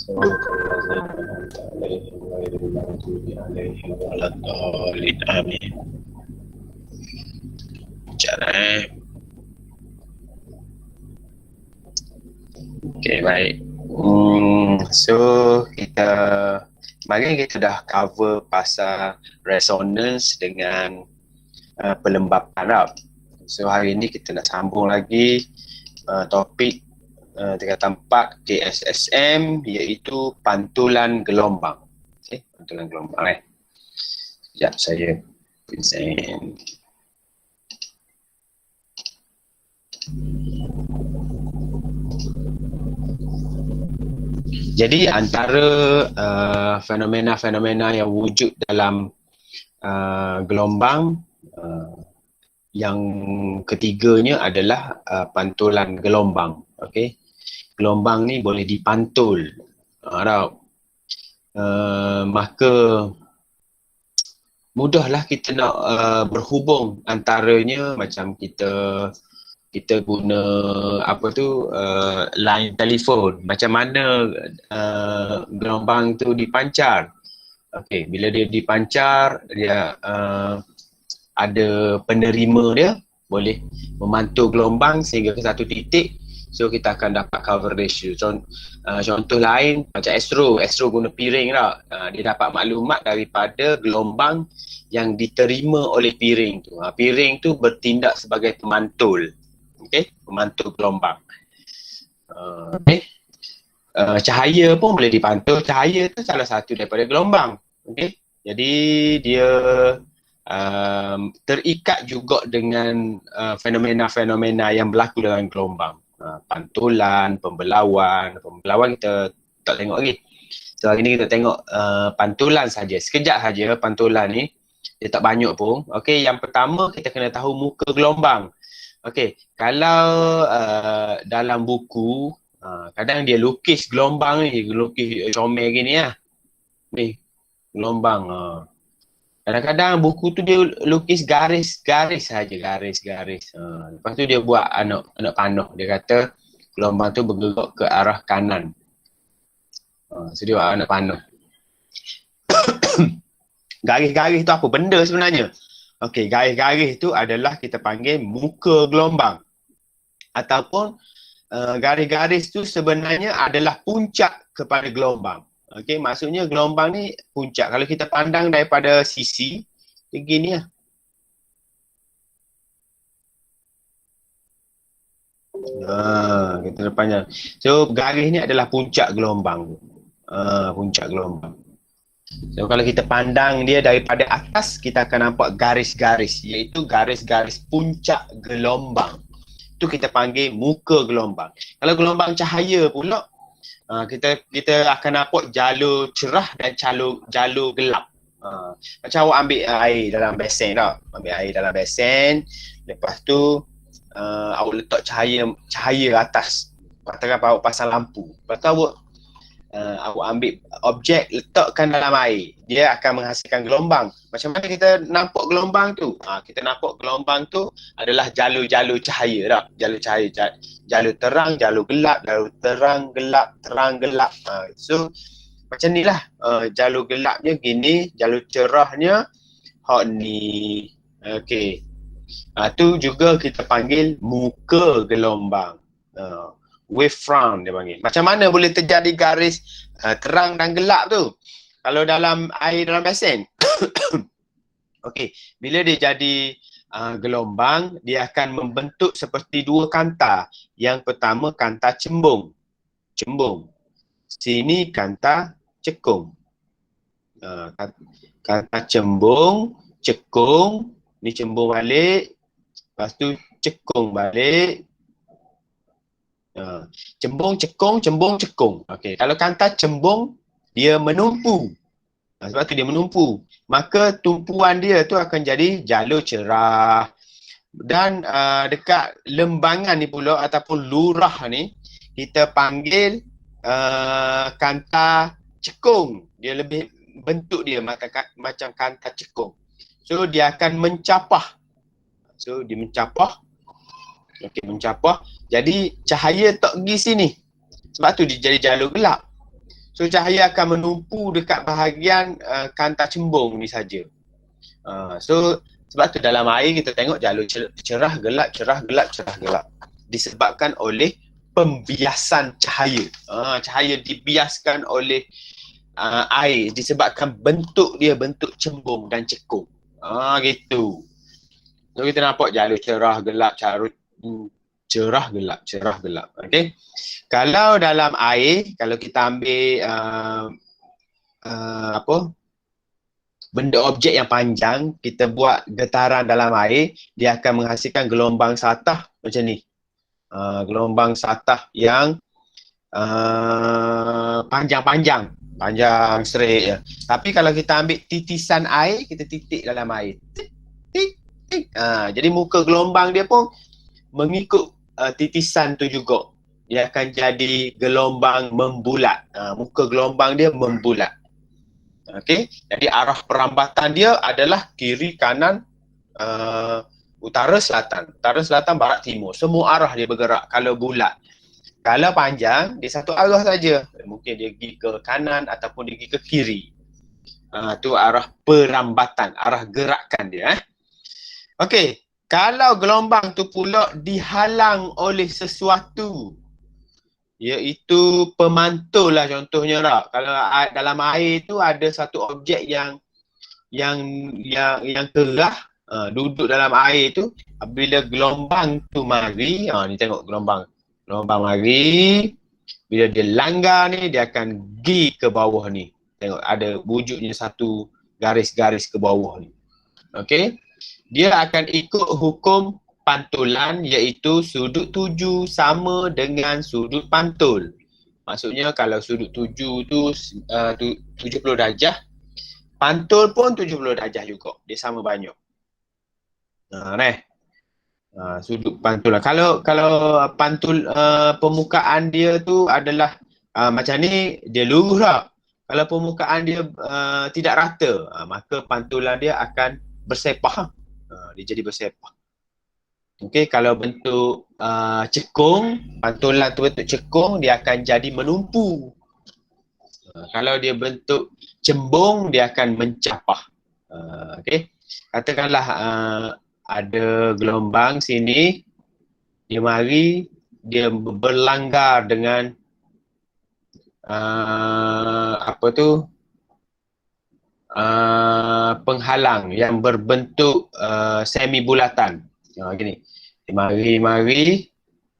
Amin. Cara. Okay, baik. So kita kemarin kita dah cover pasal resonance dengan pelembab Arab. So hari ini kita nak sambung lagi topik tingkatan 4 KSSM, iaitu pantulan gelombang. Okay, pantulan gelombang. Sekejap saya present. Jadi antara fenomena-fenomena yang wujud dalam gelombang, yang ketiganya adalah pantulan gelombang. Okay? Gelombang ni boleh dipantul. Maka mudahlah kita nak berhubung antaranya, macam kita guna line telefon. Macam mana gelombang tu dipancar. Okey, bila dia dipancar, dia ada penerima dia boleh memantul gelombang sehingga ke satu titik. So kita akan dapat cover ratio. Contoh lain macam Astro guna piring lah. Dia dapat maklumat daripada gelombang yang diterima oleh piring tu. Piring tu bertindak sebagai pemantul. Okey, pemantul gelombang. Cahaya pun boleh dipantul. Cahaya tu salah satu daripada gelombang. Okey, jadi dia terikat juga dengan fenomena-fenomena yang berlaku dalam gelombang. Pantulan, pembelauan kita tak tengok lagi. So hari ni kita tengok pantulan saja. Sekejap saja pantulan ni. Dia tak banyak pun. Okey, yang pertama kita kena tahu muka gelombang. Okey, kalau dalam buku kadang dia lukis gelombang ni, lukis comel gini lah. Ni gelombang. Kadang-kadang buku tu dia lukis garis-garis saja, garis-garis. Lepas tu dia buat anak panah. Dia kata gelombang tu bergerak ke arah kanan. So dia buat anak panah. Garis-garis tu apa benda sebenarnya? Okey, garis-garis tu adalah kita panggil muka gelombang. Ataupun garis-garis tu sebenarnya adalah puncak kepada gelombang. Okey, maksudnya gelombang ni puncak. Kalau kita pandang daripada sisi, begini lah. Kita panjang. So garis ni adalah puncak gelombang. Puncak gelombang. So kalau kita pandang dia daripada atas, kita akan nampak garis-garis, iaitu garis-garis puncak gelombang. Itu kita panggil muka gelombang. Kalau gelombang cahaya pula, kita akan nampak jalur cerah dan jalur gelap. Macam awak ambil air dalam besen tak? Ambil air dalam besen, lepas tu awak letak cahaya atas. Katakan awak pasang lampu. Lepas tu awak ambil objek, letakkan dalam air. Dia akan menghasilkan gelombang. Macam mana kita nampak gelombang tu? Kita nampak gelombang tu adalah jalur-jalur cahaya tak? Jalur cahaya, jalur terang, jalur gelap, jalur terang, gelap, terang, gelap. So macam ni lah. Jalur gelapnya gini, jalur cerahnya hot ni. Okey. Tu juga kita panggil muka gelombang. Wavefront dia panggil. Macam mana boleh terjadi garis terang dan gelap tu? Kalau dalam air dalam besen. Okey, bila dia jadi gelombang, dia akan membentuk seperti dua kanta. Yang pertama kanta cembung. Sini kanta cekung. Kanta cembung, cekung, ni cembung balik. Lepas tu cekung balik. Cembung, cekung, cembung, cekung. Okey, kalau kanta cembung, dia menumpu. Sebab tu dia menumpu. Maka tumpuan dia tu akan jadi jalur cerah. Dan dekat lembangan ni pula ataupun lurah ni, kita panggil kanta cekung. Dia lebih bentuk dia macam kanta cekung. So dia akan mencapah. So dia mencapah. Okey, mencapah. Jadi cahaya tak pergi sini. Sebab tu dia jadi jalur gelap. So cahaya akan menumpu dekat bahagian kantar cembung ni saja. So sebab tu dalam air kita tengok jalur cerah gelap, cerah gelap, cerah gelap. Disebabkan oleh pembiasan cahaya. Cahaya dibiaskan oleh air disebabkan bentuk dia bentuk cembung dan cekung. Gitu. So kita nampak jalur cerah gelap, cerah gelap, cerah gelap. Okey. Kalau dalam air, kalau kita ambil benda objek yang panjang, kita buat getaran dalam air, dia akan menghasilkan gelombang satah macam ni. Gelombang satah yang panjang straight je. Tapi kalau kita ambil titisan air, kita titik dalam air. Tik, tik, tik. Jadi muka gelombang dia pun mengikut titisan tu juga. Dia akan jadi gelombang membulat. Muka gelombang dia membulat. Okey, jadi arah perambatan dia adalah kiri, kanan, utara, selatan, barat, timur. Semua arah dia bergerak kalau bulat. Kalau panjang, dia satu arah saja. Mungkin dia pergi ke kanan ataupun dia pergi ke kiri. Tu arah perambatan, arah gerakan dia. Okey, kalau gelombang tu pula dihalang oleh sesuatu, iaitu pemantul lah contohnya lah. Kalau dalam air tu ada satu objek yang kerah duduk dalam air tu, bila gelombang tu mari, ni tengok gelombang mari, bila dia langgar ni dia akan pergi ke bawah ni. Tengok ada wujudnya satu garis-garis ke bawah ni. Okey. Dia akan ikut hukum pantulan, iaitu sudut tuju sama dengan sudut pantul. Maksudnya kalau sudut tuju tu 70 darjah, pantul pun 70 darjah juga. Dia sama banyak. Sudut pantulan. Kalau pantul permukaan dia tu adalah macam ni, dia lurus lah. Kalau permukaan dia tidak rata, maka pantulan dia akan bersepah. Dia jadi bersepah. Okey, kalau bentuk cekung, pantulan tu bentuk cekung, dia akan jadi menumpu. Kalau dia bentuk cembung, dia akan mencapah. Okey, katakanlah ada gelombang sini, dia mari, dia berlanggar dengan penghalang yang berbentuk semi bulatan. Gini. Dia mari,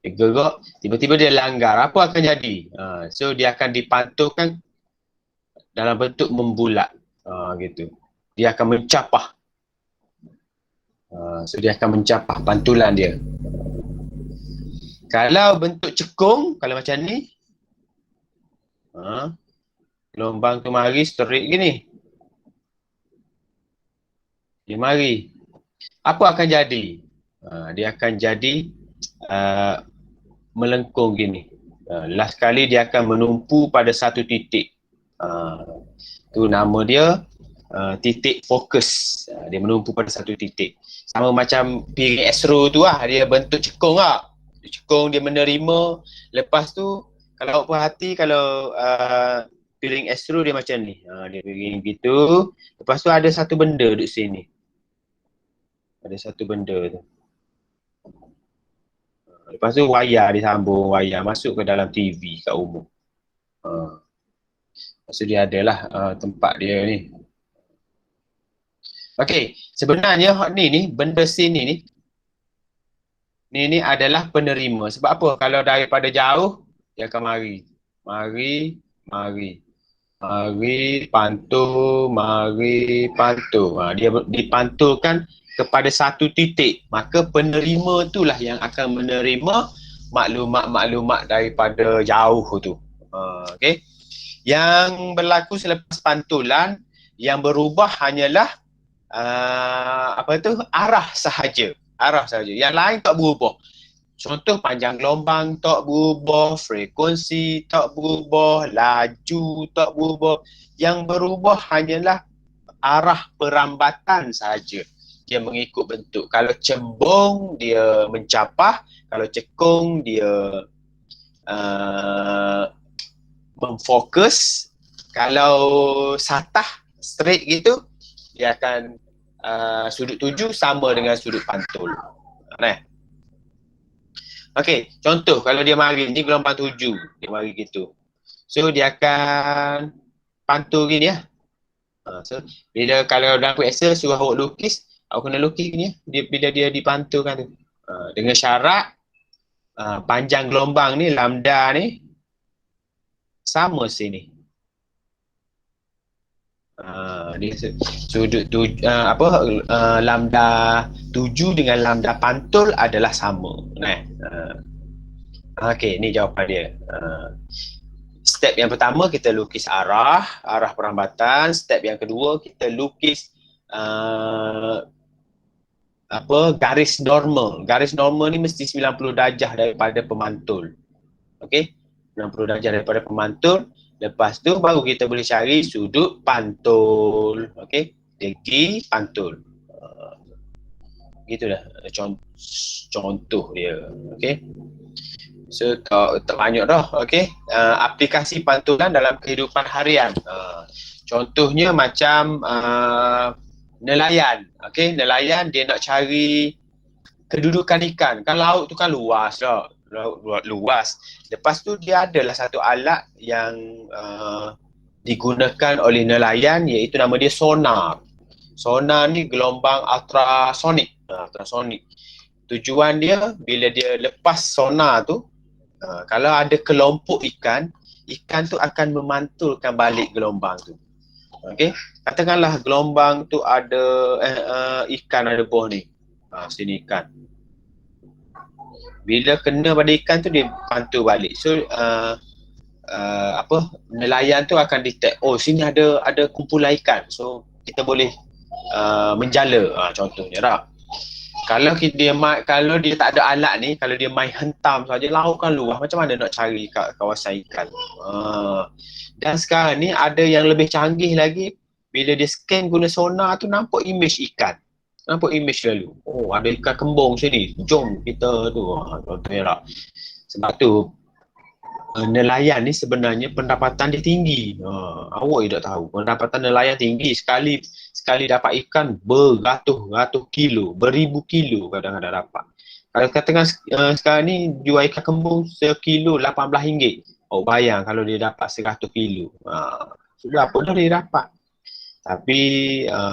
dia gerak, tiba-tiba dia langgar. Apa akan jadi? So dia akan dipantulkan dalam bentuk membulat. Gitu. Dia akan mencapah. So dia akan mencapah pantulan dia. Kalau bentuk cekung, kalau macam ni, gelombang tu mari straight gini. Dia mari. Apa akan jadi? Dia akan jadi melengkung gini. Last kali dia akan menumpu pada satu titik. Tu nama dia titik fokus. Dia menumpu pada satu titik. Sama macam piring astro tu lah. Dia bentuk cekung lah. Cekung dia menerima. Lepas tu kalau perhati, kalau piring astro dia macam ni. Dia piring gitu. Lepas tu ada satu benda duduk sini. Ada satu benda tu. Lepas tu wayar disambung, wayar masuk ke dalam TV kat rumah. Lepas tu dia adalah tempat dia ni. Okey, sebenarnya ni benda sini ni adalah penerima. Sebab apa? Kalau daripada jauh, dia akan mari, pantul. Dia dipantulkan kepada satu titik, maka penerima itulah yang akan menerima maklumat-maklumat daripada jauh tu. Okey. Yang berlaku selepas pantulan, yang berubah hanyalah arah sahaja. Yang lain tak berubah. Contoh, panjang gelombang tak berubah, frekuensi tak berubah, laju tak berubah. Yang berubah hanyalah arah perambatan sahaja. Dia mengikut bentuk. Kalau cembung, dia mencapah. Kalau cekung, dia memfokus. Kalau satah straight gitu, dia akan sudut tuju sama dengan sudut pantul. Nah. Okey, contoh kalau dia mari ni gelombang 7, dia mari gitu. So dia akan pantul gini ya. So bila kalau dalam Excel suruh awak lukis, awak kena lukis gini ya. Bila dia dipantulkan tu. Dengan syarat panjang gelombang ni, lambda ni sama sini. Dia sudut lambda 7 dengan lambda pantul adalah sama. Okey, ni jawapan dia. Step yang pertama kita lukis arah perambatan. Step yang kedua kita lukis garis normal. Garis normal ni mesti 90 darjah daripada pemantul. Okey, 90 darjah daripada pemantul. Lepas tu baru kita boleh cari sudut pantul. Okey, degi pantul. Gitulah contoh dia. Okey. So terbanyak dah. Okey. Aplikasi pantulan dalam kehidupan harian. Contohnya macam nelayan. Okey, nelayan dia nak cari kedudukan ikan. Kan laut tu kan luas dah. Luas. Lepas tu dia adalah satu alat yang digunakan oleh nelayan, iaitu nama dia sonar. Sonar ni gelombang ultrasonik. Tujuan dia bila dia lepas sonar tu, kalau ada kelompok ikan tu akan memantulkan balik gelombang tu. Okey, katakanlah gelombang tu ada ikan ada bawah ni. Sini ikan. Bila kena pada ikan tu dia pantul balik. So nelayan tu akan detect, oh sini ada kumpulan ikan. So kita boleh menjala, contohnya tak. Kalau dia tak ada alat ni, kalau dia main hentam saja, laut kan luas, macam mana nak cari kawasan ikan? Dan sekarang ni ada yang lebih canggih lagi, bila dia scan guna sonar tu nampak image ikan. Nampak image lalu. Oh, ada ikan kembung sini. Jom kita tu. Contohnya tak. Sebab tu nelayan ni sebenarnya pendapatan dia tinggi. Awak tak tahu. Pendapatan nelayan tinggi. Sekali dapat ikan beratus-ratus kilo, beribu kilo kadang-kadang dapat. Kalau katakan sekarang ni jual ikan kembung sekilo RM18. Oh, bayang kalau dia dapat 100 kilo. Sudah apa dah dia dapat. Tapi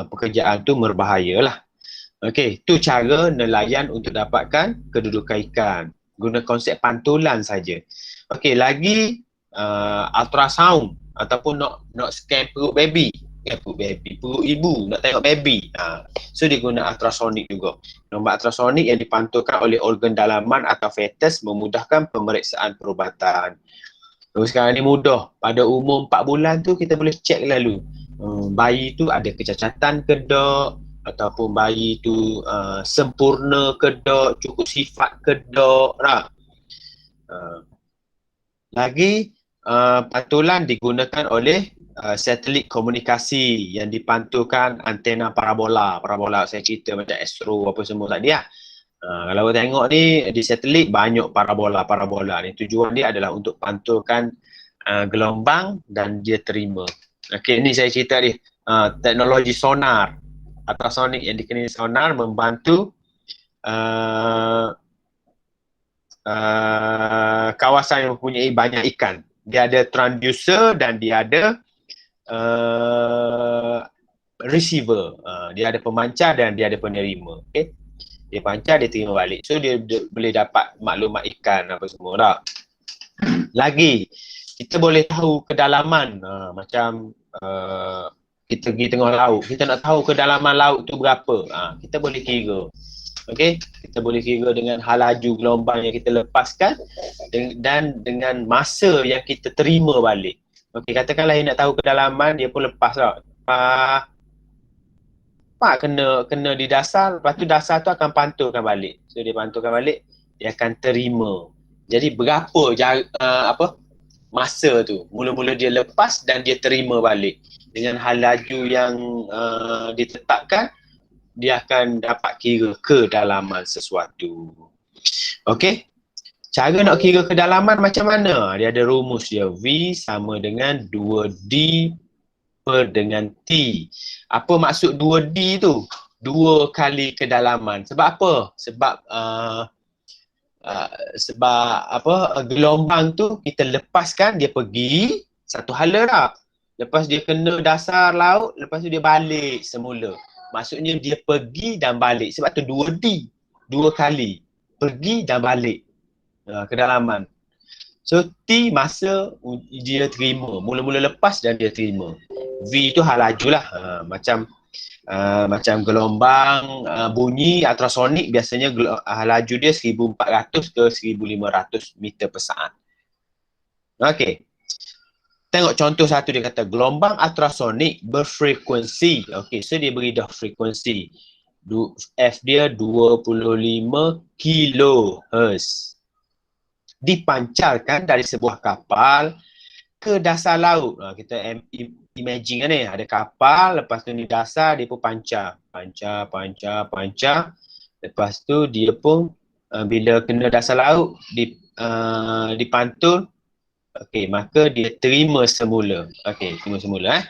pekerjaan tu merbahayalah. Okey, tu cara nelayan untuk dapatkan kedudukan ikan. Guna konsep pantulan saja. Okey, lagi ultrasound ataupun nak scan perut baby. Perut ibu, nak tengok baby. So dia guna ultrasonik juga. Gelombang ultrasonik yang dipantulkan oleh organ dalaman atau fetus memudahkan pemeriksaan perubatan. Terus sekarang ni mudah. Pada umur 4 bulan tu kita boleh cek lalu. Bayi tu ada kecacatan ke tak, ataupun bayi tu sempurna ke tak, cukup sifat ke tak. Lagi pantulan digunakan oleh satelit komunikasi yang dipantulkan antena parabola. Parabola saya cerita macam Astro apa semua tadi lah. Kalau tengok ni di satelit banyak parabola ni. Tujuan dia adalah untuk pantulkan gelombang dan dia terima. Okey, ni saya cerita ni teknologi sonar. Ultrasonik yang dikenali sonar membantu kawasan yang mempunyai banyak ikan. Dia ada transducer dan dia ada receiver. Dia ada pemancar dan dia ada penerima. Okay? Dia pancar, dia terima balik. So dia boleh dapat maklumat ikan apa semua tak. Lagi, kita boleh tahu kedalaman. Macam kita pergi tengah laut, kita nak tahu kedalaman laut tu berapa. Kita boleh kira. Okey, kita boleh kira dengan hal laju gelombang yang kita lepaskan dan dengan masa yang kita terima balik. Okey, katakanlah dia nak tahu kedalaman, dia pun lepas tak. Kena di dasar, lepas tu dasar tu akan pantulkan balik. So dia pantulkan balik, dia akan terima. Jadi berapa masa tu. Mula-mula dia lepas dan dia terima balik. Dengan hal laju yang ditetapkan, dia akan dapat kira kedalaman sesuatu. Okey? Cara nak kira kedalaman macam mana? Dia ada rumus dia. V sama dengan 2D per dengan T. Apa maksud 2D tu? 2 kali kedalaman. Sebab apa? Sebab gelombang tu kita lepaskan, dia pergi satu hala dah. Lepas dia kena dasar laut, lepas tu dia balik semula. Maksudnya dia pergi dan balik. Sebab tu 2D. 2 kali. Pergi dan balik. Kedalaman. So T masa dia terima. Mula-mula lepas dan dia terima. V tu hal laju lah. Macam gelombang bunyi ultrasonik, biasanya laju dia 1400 ke 1500 meter per saat. Okey. Tengok contoh satu, dia kata gelombang ultrasonik berfrekuensi. Okey, so dia beri dah frekuensi. F dia 25 kHz. Dipancarkan dari sebuah kapal ke dasar laut. Kita imagine kan ni, ada kapal, lepas tu ni dasar, dia pun pancar. Lepas tu dia pun bila kena dasar laut, dipantul. Okey, maka dia terima semula. Okey, terima semula.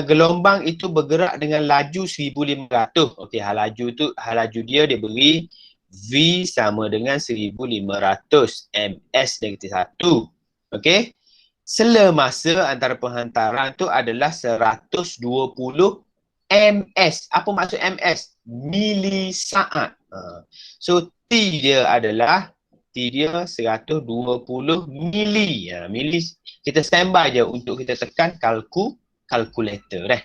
Gelombang itu bergerak dengan laju 1500. Okey, hal laju dia beri V sama dengan 1500 ms negatif 1. Okey. Sela masa antara penghantaran tu adalah 120 ms. Apa maksud ms? Milisaat. So T dia 120 mili. Mili kita standby je untuk kita tekan kalkulator dah.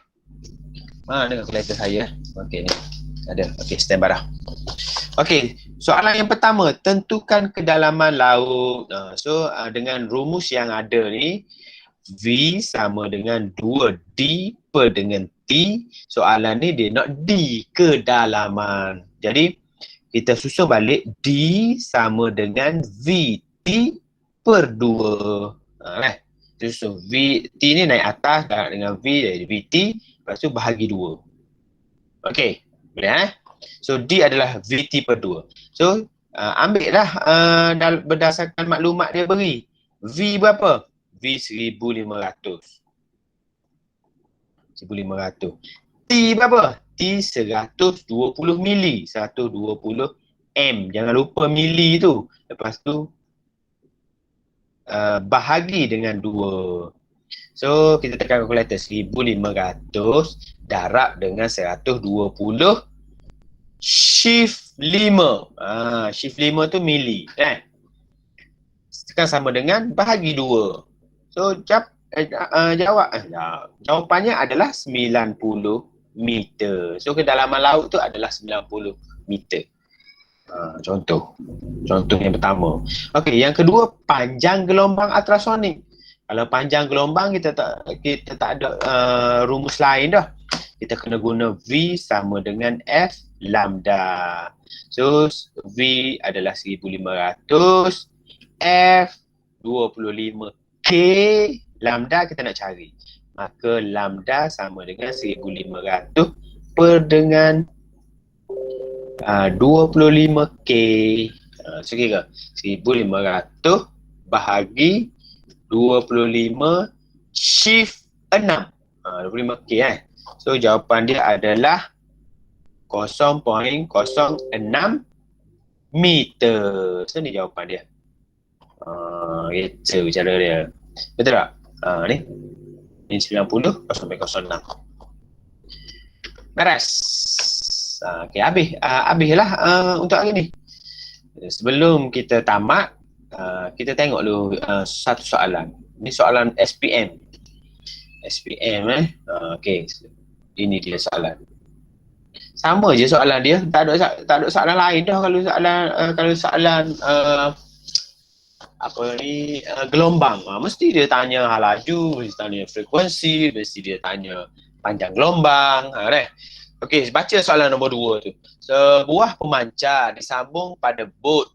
Mana kalkulator saya? Okey ni. Ada. Okey, standby dah. Okey, soalan yang pertama, tentukan kedalaman laut. Dengan rumus yang ada ni, V sama dengan 2D per dengan T. Soalan ni dia nak D, kedalaman. Jadi, kita susun balik D sama dengan VT per 2. Susun V, T ni naik atas dengan V dari VT, lepas tu bahagi 2. Okey, boleh So D adalah VT per 2. So ambil lah berdasarkan maklumat dia beri. V berapa? V 1500. T berapa? T 120 mili. 120 M. Jangan lupa mili tu. Lepas tu bahagi dengan 2. So kita tekan kalkulator. 1500 darab dengan 120 shift 5. Shift 5 tu mili kan. Tekan sama dengan bahagi 2. So jawapannya adalah 90 meter. So kedalaman laut tu adalah 90 meter. Contoh yang pertama. Okey, yang kedua, panjang gelombang ultrasonik. Kalau panjang gelombang kita tak ada rumus lain dah. Kita kena guna V sama dengan F lambda. So V adalah 1500, F 25K, lambda kita nak cari. Maka lambda sama dengan 1500 per dengan 25K. So kira 1500 bahagi 25 shift 6. 25K So jawapan dia adalah 0.06 meter. So ni jawapan dia. Itu cara dia. Betul tak? Ni 90 0.06. Beres. Okey, habislah untuk hari ni. Sebelum kita tamat, kita tengok dulu satu soalan. Ni soalan SPM. Okey. Ini dia soalan. Sama je soalan dia, tak ada soalan lain dah. Kalau soalan gelombang, mesti dia tanya hal laju, mesti tanya frekuensi, mesti dia tanya panjang gelombang. Okey, baca soalan nombor 2 tu. Sebuah pemancar disambung pada bot.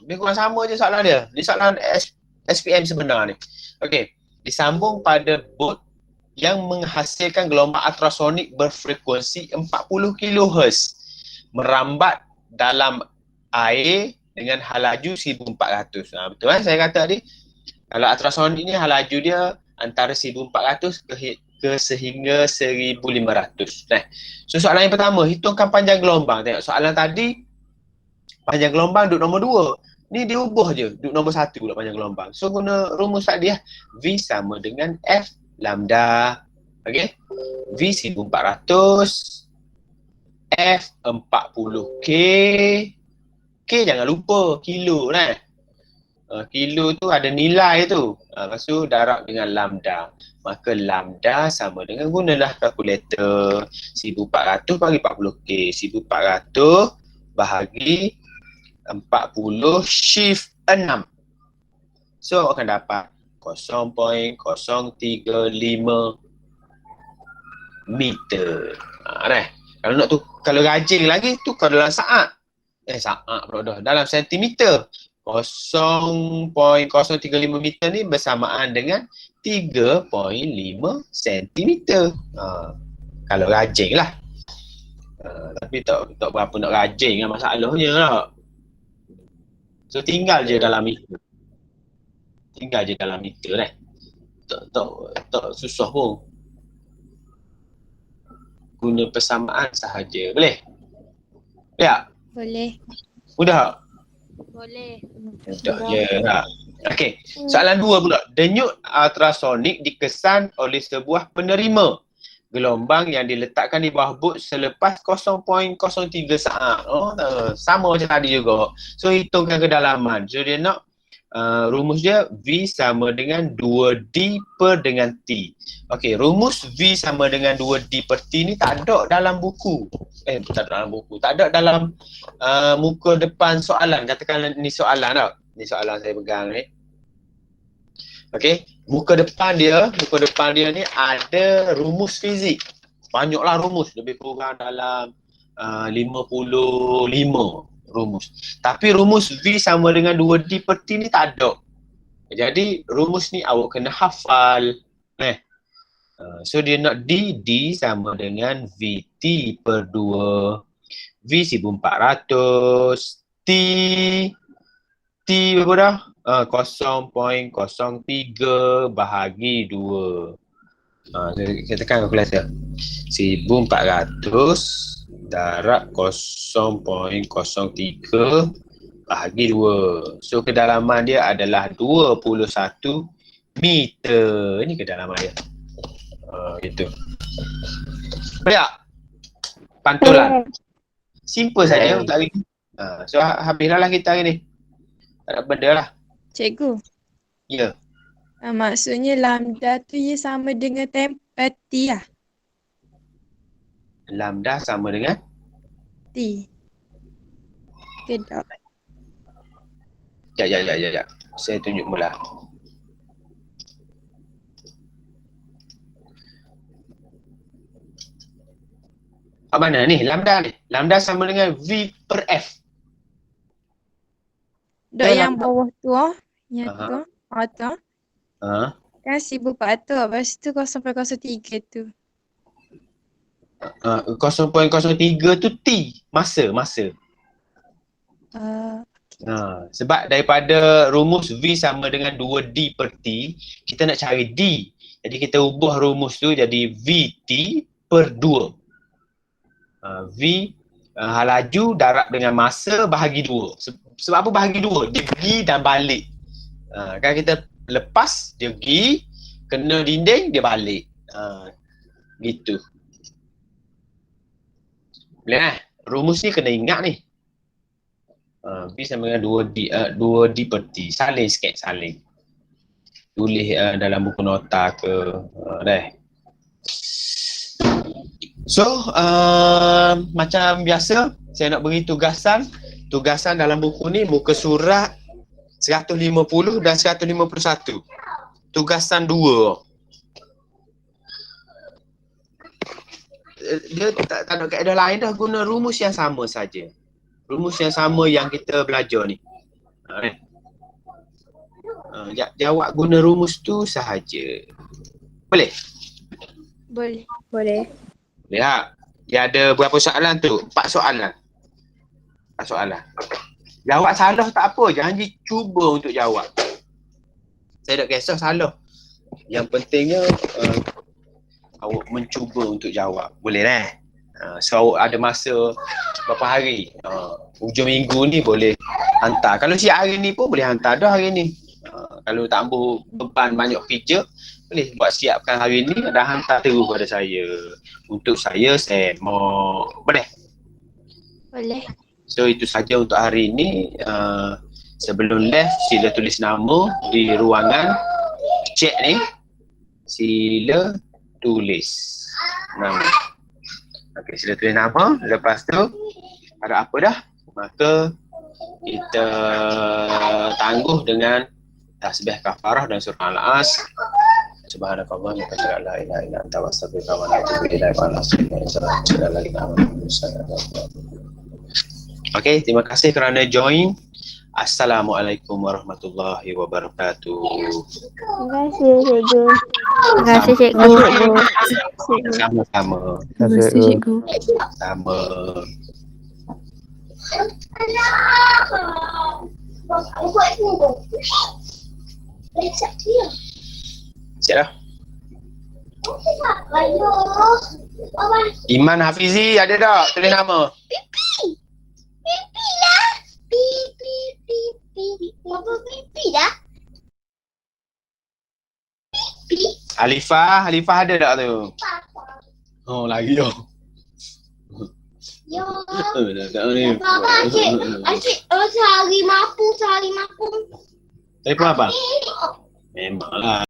Ni kurang sama je soalan dia. Ni soalan SPM sebenar ni. Okey, disambung pada bot yang menghasilkan gelombang ultrasonik berfrekuensi 40 kHz merambat dalam air dengan halaju 1400. Betul kan saya kata tadi? Kalau ultrasonik ni halaju dia antara 1400 ke sehingga 1500. Nah, so soalan yang pertama, hitungkan panjang gelombang. Tengok soalan tadi, panjang gelombang duduk nombor 2. Ni dia ubah je, duduk nombor 1 pula panjang gelombang. So guna rumus tadi lah. V sama dengan F lambda. Okay. V 1400. F 40K. K jangan lupa, kilo kan. Kilo tu ada nilai tu. Lepas tu darab dengan lambda. Maka lambda sama dengan, gunalah kalkulator. 1400 bagi 40K. 1400 bahagi 40 shift 6. So akan dapat 0.035 meter. Kalau nak tu, kalau rajin lagi tu kalau dalam saat. Saat pula dah. Dalam sentimeter. 0.035 meter ni bersamaan dengan 3.5 sentimeter. Kalau rajin lah. Tapi tak berapa nak rajin kan masalahnya lah. So tinggal je dalam meter. Tinggal je dalam meter lah. Tak susah pun. Guna persamaan sahaja. Boleh? Boleh tak? Boleh. Mudah? Boleh. Mudah je lah. Okey, soalan 2 pula. Denyut ultrasonik dikesan oleh sebuah penerima gelombang yang diletakkan di bawah bot selepas 0.03 saat. Sama macam tadi juga. So hitungkan kedalaman. So dia nak rumus dia V sama dengan 2D per dengan T. Okey, rumus V sama dengan 2D per T ni tak ada dalam buku. Tak ada dalam buku. Tak ada dalam muka depan soalan. Katakan ni soalan tau. Ni soalan saya pegang ni. Okey, muka depan dia ni ada rumus fizik. Banyaklah rumus, lebih kurang dalam 55 rumus. Tapi rumus V sama dengan 2D per T ni tak ada. Jadi rumus ni awak kena hafal. So dia nak D sama dengan VT per 2. V 1400. T berapa dah? 0.03 bahagi 2. Kita tekan kalkulator. 1400 darab 0.03 bahagi 2. So kedalaman dia adalah 21 meter. Ini kedalaman dia. Gitu. Boleh tak? Pantulan. Simple saja untuk hari ni. So habislah lah kita hari ni. Tak ada benda lah. Cikgu. Ya. Maksudnya lambda tu ia sama dengan T lah. Lambda sama dengan T. Kedap. Sekejap. Saya tunjuk mula. Mana ni? Lambda ni. Lambda sama dengan V per F. Dok yang bawah tu yang tu. Tu. Kan 1400 lepas tu 0.03 tu. 0.03 tu T. Masa. Sebab daripada rumus V sama dengan 2D per T, kita nak cari D. Jadi kita ubah rumus tu jadi VT per 2. V halaju darab dengan masa bahagi 2. Sebab apa bahagi 2? Dia pergi dan balik. Kan kita lepas dia pergi, kena dinding dia balik. Gitu. Boleh rumus ni kena ingat ni. V sama dengan 2D per T. Salin sikit, salin. Tulis dalam buku nota ke. So, macam biasa, saya nak beri tugasan. Tugasan dalam buku ni, muka surat 150 dan 151. Tugasan 2. Dia tak ada kaedah lain dah, guna rumus yang sama saja. Rumus yang sama yang kita belajar ni. Jawab guna rumus tu sahaja. Boleh? Boleh. Ya. Dia ada berapa soalan tu? 4 soalan. 4 soalan. Jawab salah tak apa, jangan cuba untuk jawab. Saya tak kisah salah. Yang pentingnya awak mencuba untuk jawab. Boleh lah. So awak ada masa berapa hari. Hujung minggu ni boleh hantar. Kalau siap hari ni pun boleh hantar dah hari ni. Kalau tak ambil beban banyak kerja, boleh buat siapkan hari ni dan hantar terus pada saya. Untuk saya semok. Boleh? Boleh. So itu saja untuk hari ini. Sebelum left, sila tulis nama di ruangan chat ni. Sila tulis nama. Okey, sila tulis nama. Lepas tu ada apa dah? Maka kita tangguh dengan tasbih kafarah dan surah Al-As. Subhanakallah wa bihamdika la ilaha illa anta astaghfiruka wa atubu ilaik wa Okey, terima kasih kerana join. Assalamualaikum warahmatullahi wabarakatuh. Terima kasih, Cikgu. Terima kasih, Cikgu. Sama-sama. Terima kasih, Cikgu. Sama. Siap dah? Iman Hafizi ada tak? Tulis nama. Pipi lah. Pipi. Apa pipi dah? Pipi. Alifah ada tak tu? Oh, lagi yo. Ya. Tak ni. Bapa, asyik cari mampu. Telefon apa? Memanglah.